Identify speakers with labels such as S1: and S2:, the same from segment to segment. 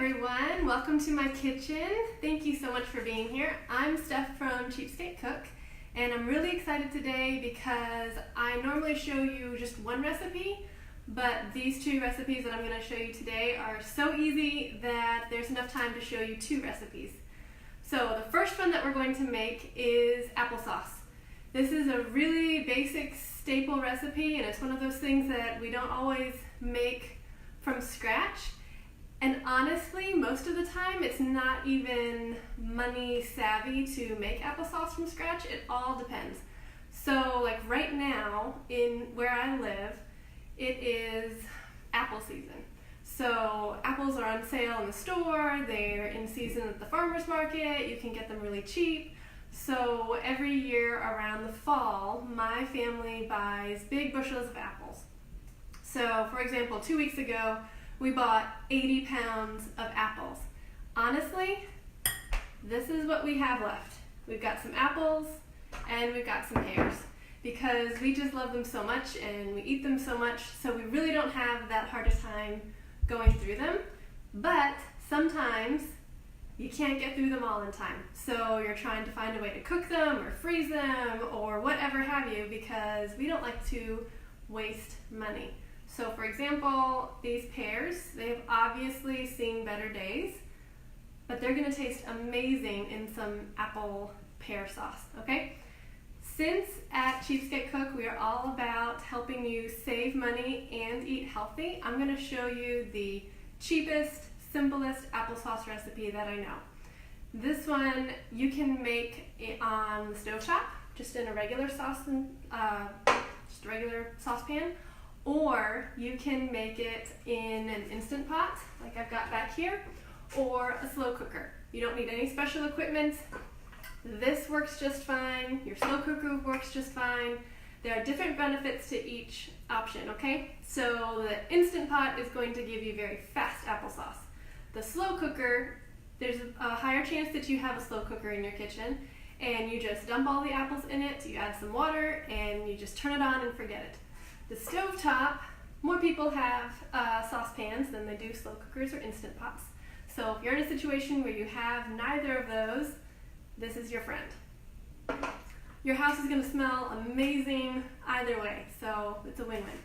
S1: everyone, welcome to my kitchen. Thank you so much for being here. I'm Steph from Cheapskate Cook, and I'm really excited today because I normally show you just one recipe, but these two recipes that I'm going to show you today are so easy that there's enough time to show you two recipes. So the first one that we're going to make is applesauce. This is a really basic staple recipe, and it's one of those things that we don't always make from scratch. And honestly, most of the time, it's not even money savvy to make applesauce from scratch. It all depends. So like right now, in where I live, it is apple season. So apples are on sale in the store, they're in season at the farmer's market, you can get them really cheap. So every year around the fall, my family buys big bushels of apples. So for example, 2 weeks ago, we bought 80 pounds of apples. Honestly, this is what we have left. We've got some apples and we've got some pears because we just love them so much and we eat them so much, so we really don't have that hard a time going through them. But sometimes you can't get through them all in time. So you're trying to find a way to cook them or freeze them or whatever have you, because we don't like to waste money. So for example, these pears, they've obviously seen better days, but they're gonna taste amazing in some apple pear sauce, okay? Since at Cheapskate Cook, we are all about helping you save money and eat healthy, I'm gonna show you the cheapest, simplest applesauce recipe that I know. This one you can make it on the stovetop, just in a regular just a regular saucepan, or you can make it in an Instant Pot, like I've got back here, or a slow cooker. You don't need any special equipment. This works just fine. Your slow cooker works just fine. There are different benefits to each option, okay? So the Instant Pot is going to give you very fast applesauce. The slow cooker, there's a higher chance that you have a slow cooker in your kitchen, and you just dump all the apples in it, you add some water, and you just turn it on and forget it. The stovetop, more people have saucepans than they do slow cookers or Instant Pots. So if you're in a situation where you have neither of those, this is your friend. Your house is going to smell amazing either way, so it's a win-win.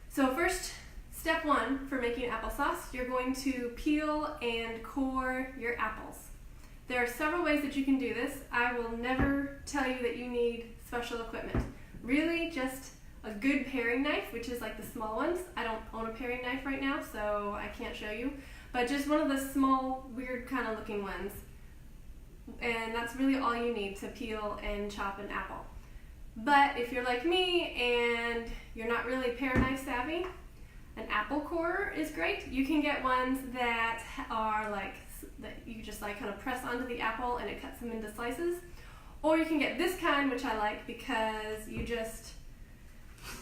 S1: So first, step one for making applesauce, you're going to peel and core your apples. There are several ways that you can do this. I will never tell you that you need special equipment. Really, just a good paring knife, which is like the small ones. I don't own a paring knife right now, so I can't show you, but just one of the small, weird kind of looking ones. And that's really all you need to peel and chop an apple. But if you're like me and you're not really paring knife savvy, an apple corer is great. You can get ones that are like, that you just like kind of press onto the apple and it cuts them into slices. Or you can get this kind, which I like because you just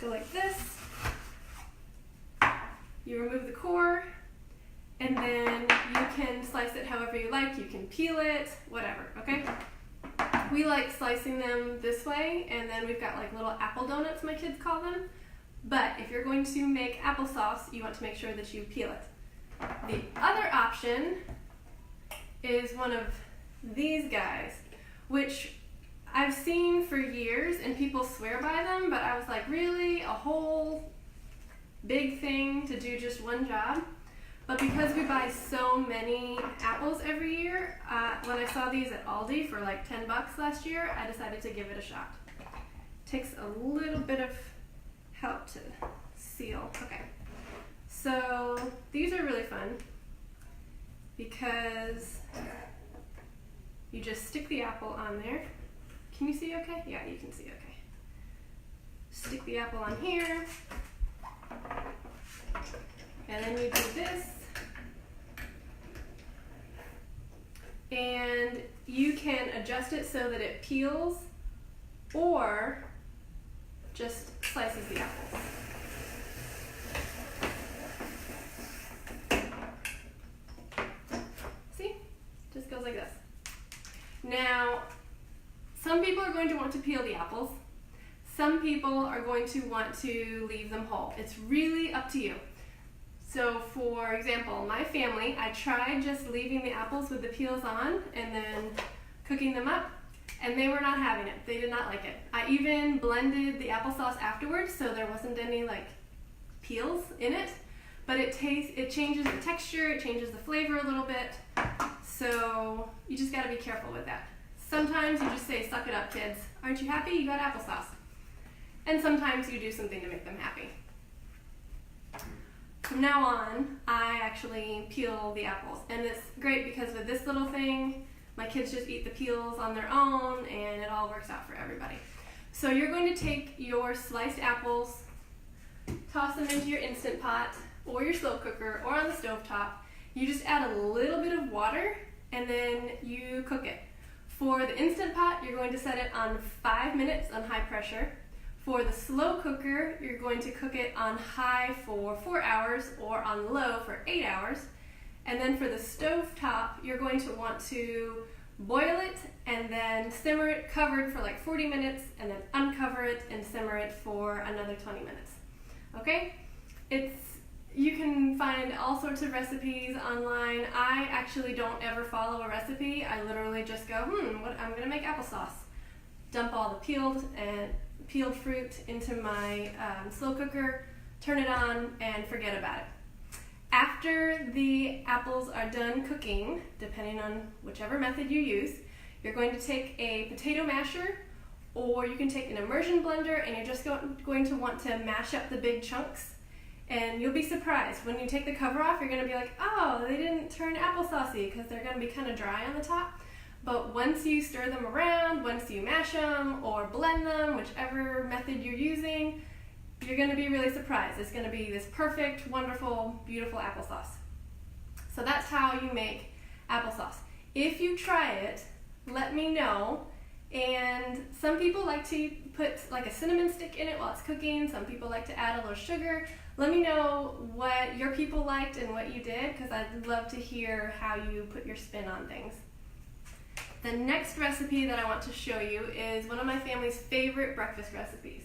S1: go like this, you remove the core, and then you can slice it however you like. You can peel it, whatever, okay? We like slicing them this way, and then we've got like little apple donuts, my kids call them. But if you're going to make applesauce, you want to make sure that you peel it. The other option is one of these guys, which I've seen for years and people swear by them, but I was like, really? A whole big thing to do just one job? But because we buy so many apples every year, when I saw these at Aldi for like 10 bucks last year, I decided to give it a shot. Takes a little bit of help to seal. Okay, so these are really fun because you just stick the apple on there. Can you see okay? Yeah, you can see okay. Stick the apple on here, and then you do this, and you can adjust it so that it peels or just slices the apples. See? Just goes like this. Now, some people are going to want to peel the apples. Some people are going to want to leave them whole. It's really up to you. So for example, my family, I tried just leaving the apples with the peels on and then cooking them up, and they were not having it. They did not like it. I even blended the applesauce afterwards so there wasn't any like peels in it, but it changes the texture, it changes the flavor a little bit, so you just gotta be careful with that. Sometimes you just say, suck it up kids, aren't you happy? You got applesauce. And sometimes you do something to make them happy. From now on, I actually peel the apples, and it's great because with this little thing, my kids just eat the peels on their own and it all works out for everybody. So you're going to take your sliced apples, toss them into your Instant Pot or your slow cooker or on the stove top. You just add a little bit of water and then you cook it. For the Instant Pot, you're going to set it on 5 minutes on high pressure. For the slow cooker, you're going to cook it on high for 4 hours or on low for 8 hours. And then for the stove top, you're going to want to boil it and then simmer it covered for like 40 minutes and then uncover it and simmer it for another 20 minutes. Okay? You can find all sorts of recipes online. I actually don't ever follow a recipe. I literally just go, I'm gonna make applesauce. Dump all the peeled fruit into my slow cooker, turn it on, and forget about it. After the apples are done cooking, depending on whichever method you use, you're going to take a potato masher, or you can take an immersion blender, and you're just going to want to mash up the big chunks. And you'll be surprised. When you take the cover off, you're going to be like, oh, they didn't turn applesaucey, because they're going to be kind of dry on the top. But once you stir them around, once you mash them or blend them, whichever method you're using, you're going to be really surprised. It's going to be this perfect, wonderful, beautiful applesauce. So that's how you make applesauce. If you try it, let me know. And some people like to put like a cinnamon stick in it while it's cooking. Some people like to add a little sugar. Let me know what your people liked and what you did, because I'd love to hear how you put your spin on things. The next recipe that I want to show you is one of my family's favorite breakfast recipes.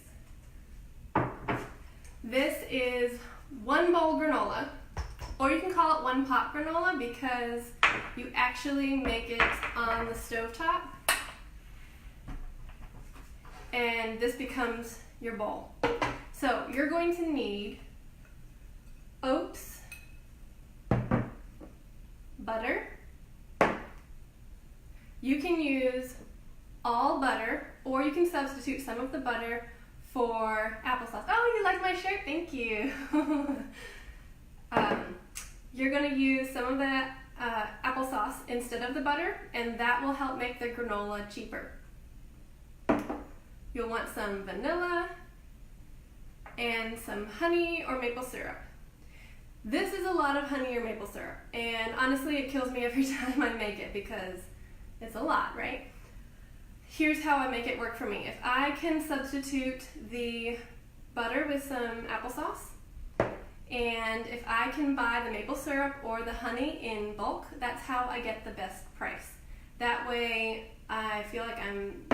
S1: This is one bowl granola, or you can call it one pot granola because you actually make it on the stovetop, and this becomes your bowl. So you're going to need oats, butter. You can use all butter, or you can substitute some of the butter for applesauce. Oh, you like my shirt? Thank you. You're going to use some of the applesauce instead of the butter, and that will help make the granola cheaper. You'll want some vanilla and some honey or maple syrup. This is a lot of honey or maple syrup, and honestly it kills me every time I make it because it's a lot, right? Here's how I make it work for me. If I can substitute the butter with some applesauce, and if I can buy the maple syrup or the honey in bulk, that's how I get the best price. That way I feel like I'm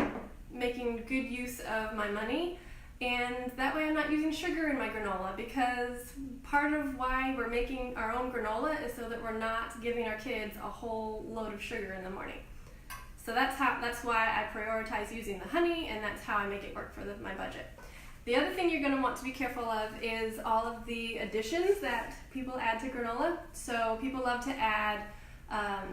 S1: making good use of my money, and that way I'm not using sugar in my granola, because part of why we're making our own granola is so that we're not giving our kids a whole load of sugar in the morning. So that's why I prioritize using the honey, and that's how I make it work for my budget. The other thing you're going to want to be careful of is all of the additions that people add to granola. So people love to add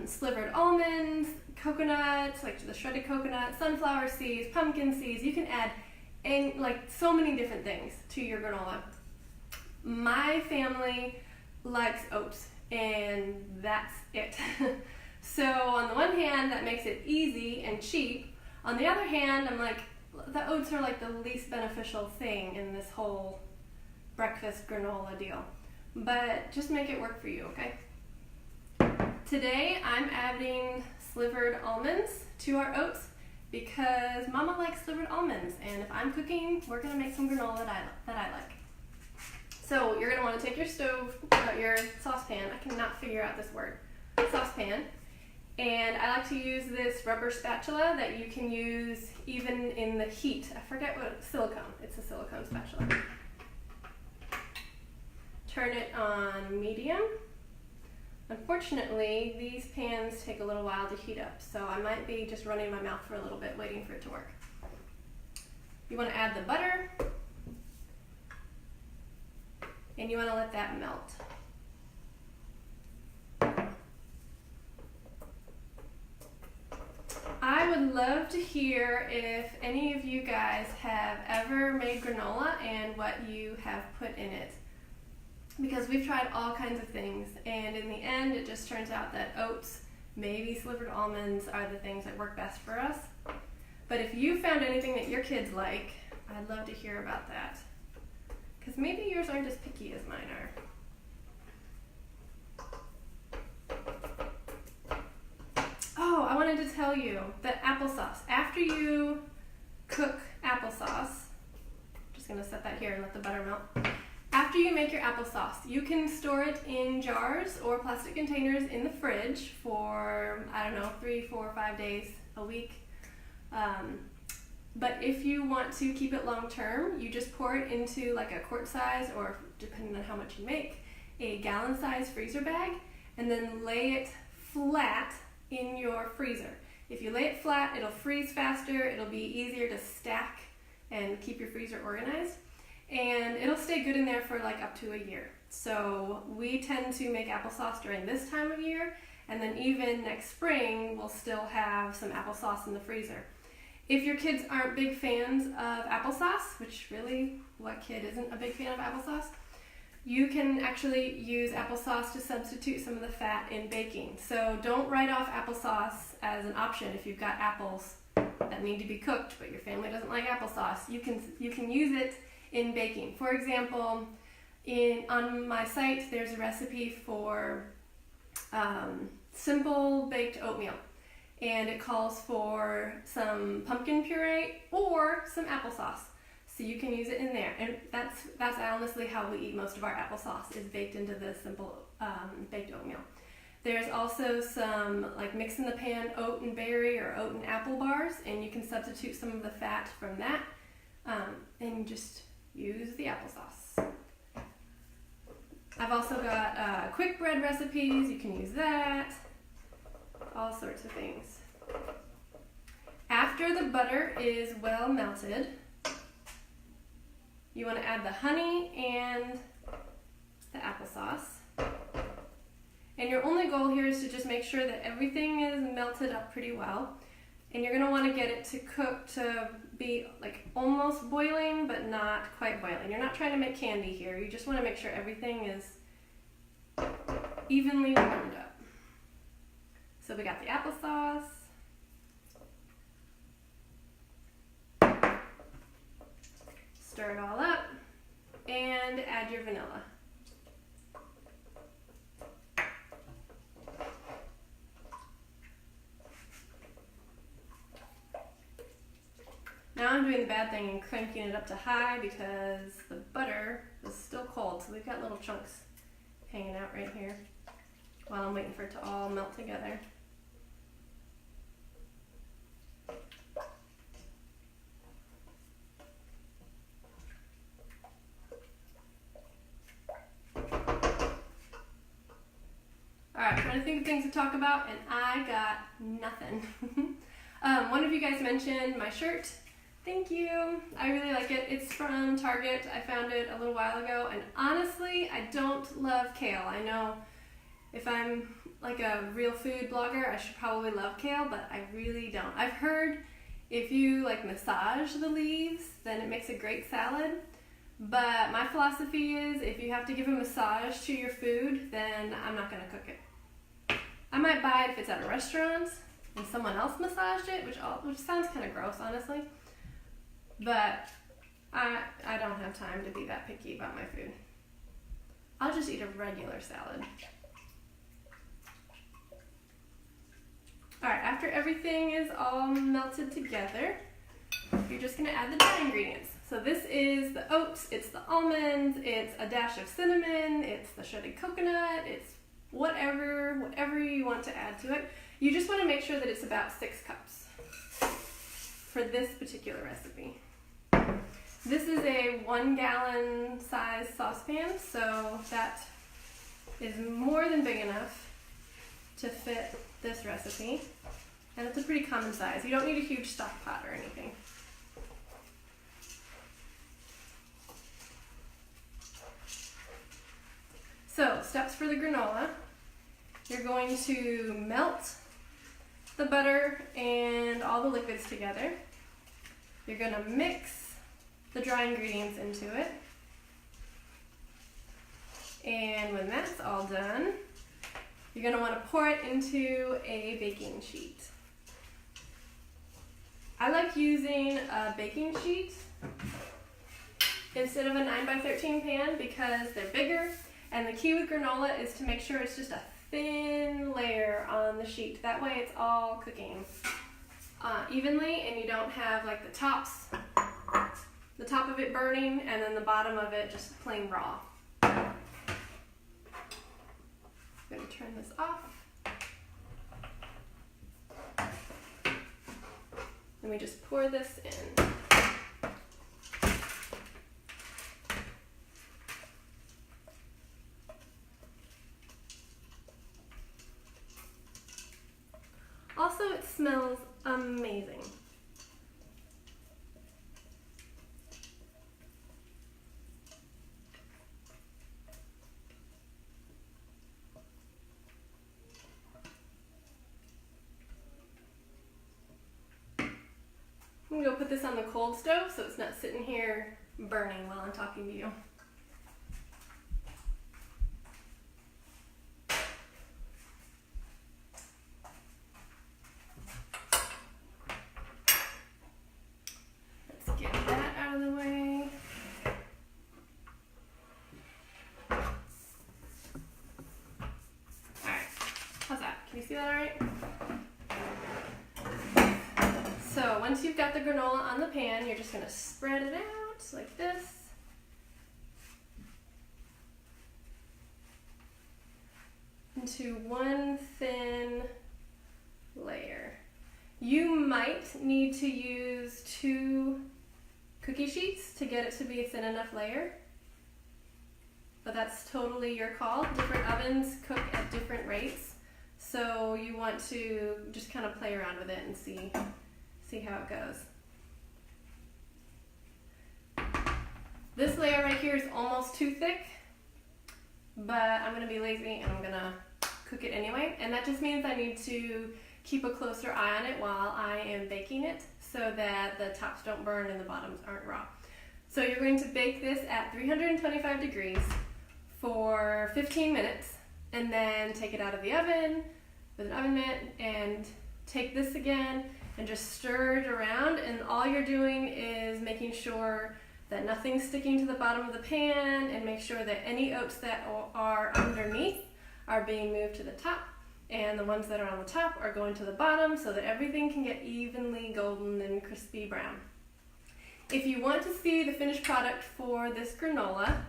S1: slivered almonds, coconuts, like the shredded coconut, sunflower seeds, pumpkin seeds. You can add so many different things to your granola. My family likes oats, and that's it. So on the one hand, that makes it easy and cheap. On the other hand, I'm like, the oats are like the least beneficial thing in this whole breakfast granola deal. But just make it work for you, okay? Today I'm adding slivered almonds to our oats because Mama likes slivered almonds, and if I'm cooking, we're gonna make some granola that I like. So you're gonna want to take your saucepan. I cannot figure out this word. Saucepan. And I like to use this rubber spatula that you can use even in the heat. I forget what silicone. It's a silicone spatula. turn it on medium. Unfortunately, these pans take a little while to heat up, so I might be just running my mouth for a little bit waiting for it to work. You want to add the butter, and you want to let that melt. I would love to hear if any of you guys have ever made granola and what you have put in it. Because we've tried all kinds of things, and in the end it just turns out that oats, maybe slivered almonds, are the things that work best for us. But if you found anything that your kids like, I'd love to hear about that. Because maybe yours aren't as picky as mine are. Oh, I wanted to tell you that applesauce, after you cook applesauce, I'm just going to set that here and let the butter melt. After you make your applesauce, you can store it in jars or plastic containers in the fridge for, I don't know, 3, 4, 5 days, a week. But if you want to keep it long term, you just pour it into like a quart size, or depending on how much you make, a gallon size freezer bag, and then lay it flat in your freezer. If you lay it flat, it'll freeze faster, it'll be easier to stack and keep your freezer organized, and it'll stay good in there for like up to a year. So we tend to make applesauce during this time of year, and then even next spring we'll still have some applesauce in the freezer. If your kids aren't big fans of applesauce, which really, what kid isn't a big fan of applesauce, you can actually use applesauce to substitute some of the fat in baking. So don't write off applesauce as an option if you've got apples that need to be cooked, but your family doesn't like applesauce. You can use it in baking. For example, on my site, there's a recipe for simple baked oatmeal, and it calls for some pumpkin puree or some applesauce. So you can use it in there, and that's honestly how we eat most of our applesauce, is baked into the simple baked oatmeal. There's also some like mix in the pan oat and berry or oat and apple bars, and you can substitute some of the fat from that and just use the applesauce. I've also got quick bread recipes, you can use that, all sorts of things. After the butter is well melted, you want to add the honey and the applesauce. And your only goal here is to just make sure that everything is melted up pretty well. And you're going to want to get it to cook to be like almost boiling, but not quite boiling. You're not trying to make candy here. You just want to make sure everything is evenly warmed up. So we got the applesauce. Stir it all up and add your vanilla. Now I'm doing the bad thing and cranking it up to high because the butter is still cold, so we've got little chunks hanging out right here while I'm waiting for it to all melt together. Alright, trying to think of things to talk about, and I got nothing. One of you guys mentioned my shirt. Thank you. I really like it. It's from Target. I found it a little while ago, and honestly, I don't love kale. I know if I'm like a real food blogger, I should probably love kale, but I really don't. I've heard if you like massage the leaves, then it makes a great salad. But my philosophy is if you have to give a massage to your food, then I'm not going to cook it. I might buy it if it's at a restaurant and someone else massaged it, which sounds kind of gross, honestly. But I don't have time to be that picky about my food. I'll just eat a regular salad. Alright, after everything is all melted together, you're just going to add the dry ingredients. So this is the oats, it's the almonds, it's a dash of cinnamon, it's the shredded coconut, it's whatever you want to add to it. You just want to make sure that it's about 6 cups for this particular recipe. This is a 1 gallon size saucepan, so that is more than big enough to fit this recipe. And it's a pretty common size. You don't need a huge stock pot or anything. So, steps for the granola. You're going to melt the butter and all the liquids together. You're going to mix the dry ingredients into it. And when that's all done, you're going to want to pour it into a baking sheet. I like using a baking sheet instead of a 9x13 pan because they're bigger, and the key with granola is to make sure it's just a thin layer on the sheet. That way it's all cooking evenly and you don't have like the top of it burning and then the bottom of it just plain raw. I'm going to turn this off. Let me just pour this in. Also, it smells amazing. I'm going to go put this on the cold stove so it's not sitting here burning while I'm talking to you. Let's get that out of the way. Alright, how's that? Can you see that alright? So once you've got the granola on the pan, you're just going to spread it out like this. Into one thin layer. You might need to use 2 cookie sheets to get it to be a thin enough layer, but that's totally your call. Different ovens cook at different rates, so you want to just kind of play around with it and see how it goes. This layer right here is almost too thick, but I'm going to be lazy and I'm going to cook it anyway. And that just means I need to keep a closer eye on it while I am baking it so that the tops don't burn and the bottoms aren't raw. So you're going to bake this at 325 degrees for 15 minutes and then take it out of the oven with an oven mitt and take this again and just stir it around, and all you're doing is making sure that nothing's sticking to the bottom of the pan and make sure that any oats that are underneath are being moved to the top and the ones that are on the top are going to the bottom so that everything can get evenly golden and crispy brown. If you want to see the finished product for this granola,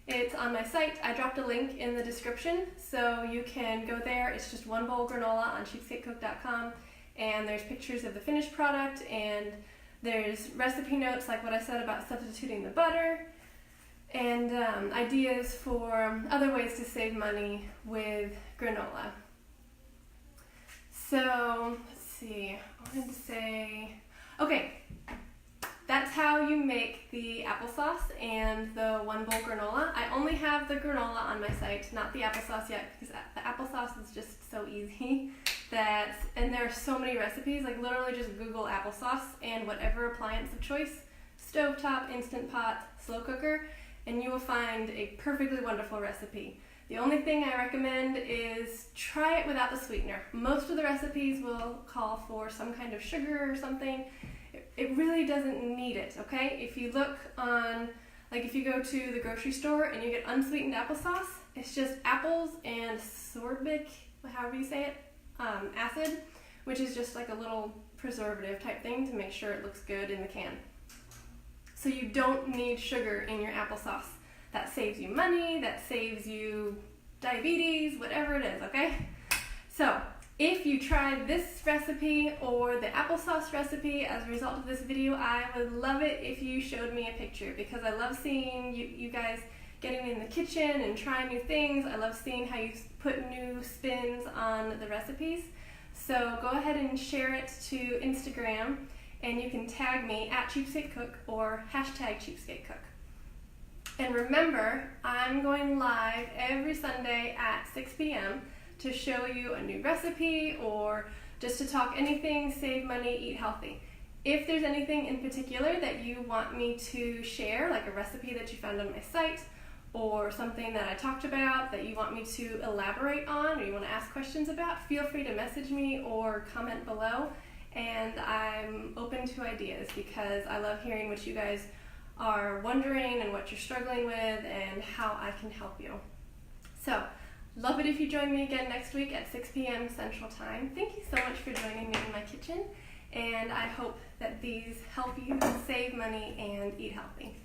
S1: it's on my site. I dropped a link in the description so you can go there. It's just one bowl granola on cheapskatecook.com. And there's pictures of the finished product, and there's recipe notes like what I said about substituting the butter, and ideas for other ways to save money with granola. So, let's see, I wanted to say, okay, that's how you make the applesauce and the one bowl granola. I only have the granola on my site, not the applesauce yet, because the applesauce is just so easy. And there are so many recipes, like literally just Google applesauce and whatever appliance of choice, stovetop, Instant Pot, slow cooker, and you will find a perfectly wonderful recipe. The only thing I recommend is try it without the sweetener. Most of the recipes will call for some kind of sugar or something. It really doesn't need it, okay? If you look on, like if you go to the grocery store and you get unsweetened applesauce, it's just apples and sorbic, however you say it, acid, which is just like a little preservative type thing to make sure it looks good in the can. So you don't need sugar in your applesauce. That saves you money, that saves you diabetes, whatever it is, okay? So If you tried this recipe or the applesauce recipe as a result of this video, I would love it if you showed me a picture, because I love seeing you guys getting in the kitchen and trying new things. I love seeing how you put new spins on the recipes. So go ahead and share it to Instagram, and you can tag me at CheapskateCook or #CheapskateCook. And remember, I'm going live every Sunday at 6 p.m. to show you a new recipe or just to talk anything save money, eat healthy. If there's anything in particular that you want me to share, like a recipe that you found on my site or something that I talked about that you want me to elaborate on or you want to ask questions about, feel free to message me or comment below, and I'm open to ideas because I love hearing what you guys are wondering and what you're struggling with and how I can help you. So, love it if you join me again next week at 6 p.m. Central Time. Thank you so much for joining me in my kitchen, and I hope that these help you save money and eat healthy.